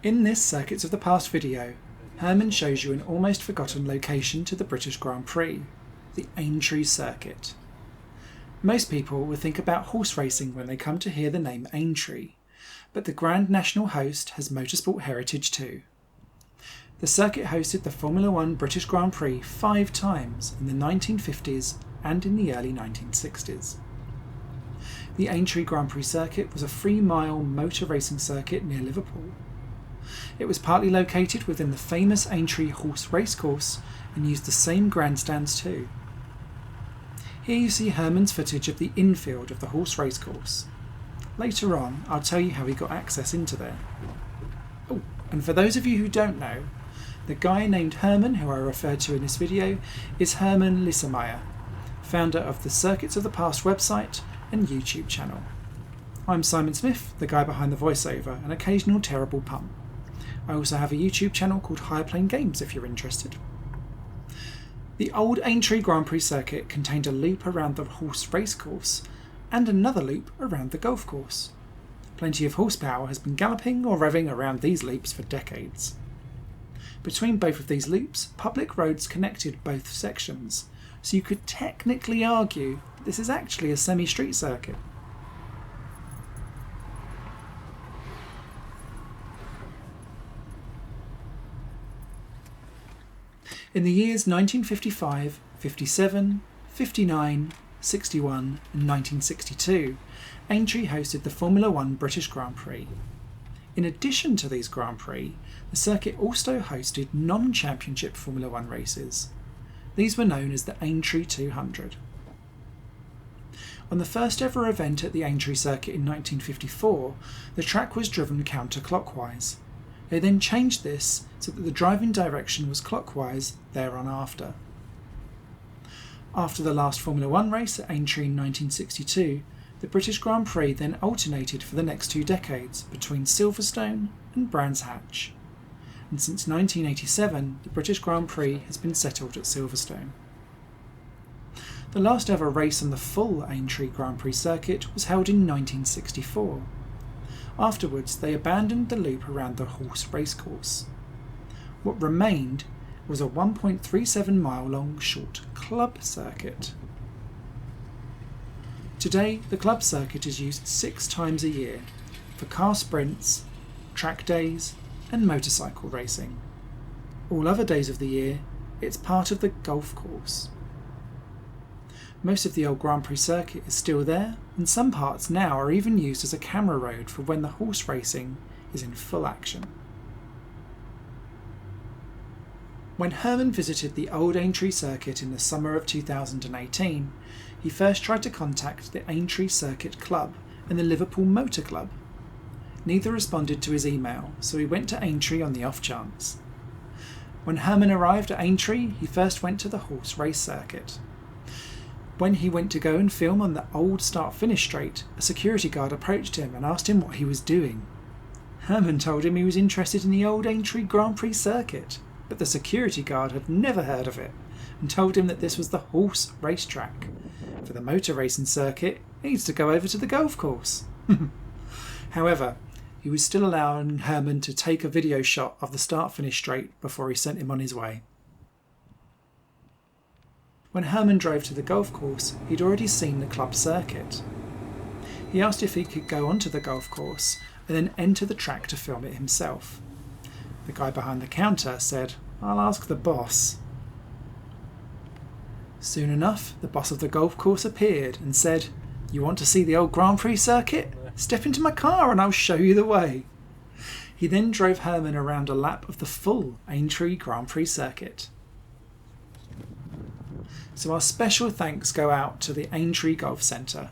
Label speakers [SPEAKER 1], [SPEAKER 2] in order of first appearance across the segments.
[SPEAKER 1] In this Circuits of the Past video, Herman shows you an almost forgotten location to the British Grand Prix, the Aintree Circuit. Most people will think about horse racing when they come to hear the name Aintree, but the Grand National host has motorsport heritage too. The circuit hosted the Formula 1 British Grand Prix 5 times in the 1950s and in the early 1960s. The Aintree Grand Prix Circuit was a 3-mile motor racing circuit near Liverpool. It was partly located within the famous Aintree horse racecourse and used the same grandstands too. Here you see Herman's footage of the infield of the horse racecourse. Later on, I'll tell you how he got access into there. Oh, and for those of you who don't know, the guy named Herman, who I referred to in this video, is Herman Lissemeyer, founder of the Circuits of the Past website and YouTube channel. I'm Simon Smith, the guy behind the voiceover and occasional terrible pun. I also have a YouTube channel called Higher Plane Games if you're interested. The old Aintree Grand Prix circuit contained a loop around the horse racecourse and another loop around the golf course. Plenty of horsepower has been galloping or revving around these loops for decades. Between both of these loops, public roads connected both sections, so you could technically argue that this is actually a semi-street circuit. In the years 1955, 57, 59, 61 and 1962, Aintree hosted the Formula 1 British Grand Prix. In addition to these Grand Prix, the circuit also hosted non-championship Formula 1 races. These were known as the Aintree 200. On the first ever event at the Aintree circuit in 1954, the track was driven counterclockwise. They then changed this so that the driving direction was clockwise thereafter. After the last Formula 1 race at Aintree in 1962, the British Grand Prix then alternated for the next 2 decades between Silverstone and Brands Hatch. And since 1987, the British Grand Prix has been settled at Silverstone. The last ever race on the full Aintree Grand Prix circuit was held in 1964. Afterwards, they abandoned the loop around the horse racecourse. What remained was a 1.37 mile long short club circuit. Today, the club circuit is used 6 times a year for car sprints, track days and motorcycle racing. All other days of the year, it's part of the golf course. Most of the old Grand Prix circuit is still there, and some parts now are even used as a camera road for when the horse racing is in full action. When Herman visited the old Aintree circuit in the summer of 2018, he first tried to contact the Aintree Circuit Club and the Liverpool Motor Club. Neither responded to his email, so he went to Aintree on the off chance. When Herman arrived at Aintree, he first went to the horse race circuit. When he went to go and film on the old start-finish straight, a security guard approached him and asked him what he was doing. Herman told him he was interested in the old Aintree Grand Prix circuit, but the security guard had never heard of it and told him that this was the horse racetrack. For the motor racing circuit, he needs to go over to the golf course. However, he was still allowing Herman to take a video shot of the start-finish straight before he sent him on his way. When Herman drove to the golf course, he'd already seen the club circuit. He asked if he could go onto the golf course and then enter the track to film it himself. The guy behind the counter said, "I'll ask the boss." Soon enough, the boss of the golf course appeared and said, "You want to see the old Grand Prix circuit? Step into my car and I'll show you the way." He then drove Herman around a lap of the full Aintree Grand Prix circuit. So our special thanks go out to the Aintree Golf Centre.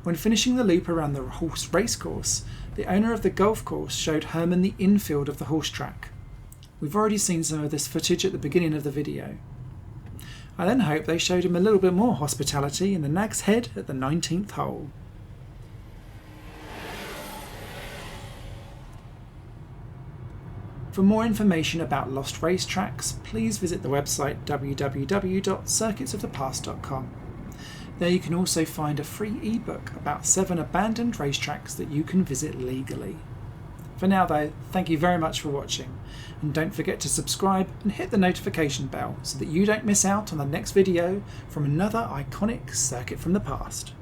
[SPEAKER 1] When finishing the loop around the horse racecourse, the owner of the golf course showed Herman the infield of the horse track. We've already seen some of this footage at the beginning of the video. I then hope they showed him a little bit more hospitality in the Nag's Head at the 19th hole. For more information about lost racetracks, please visit the website www.circuitsofthepast.com. There you can also find a free ebook about 7 abandoned racetracks that you can visit legally. For now though, thank you very much for watching, and don't forget to subscribe and hit the notification bell so that you don't miss out on the next video from another iconic circuit from the past.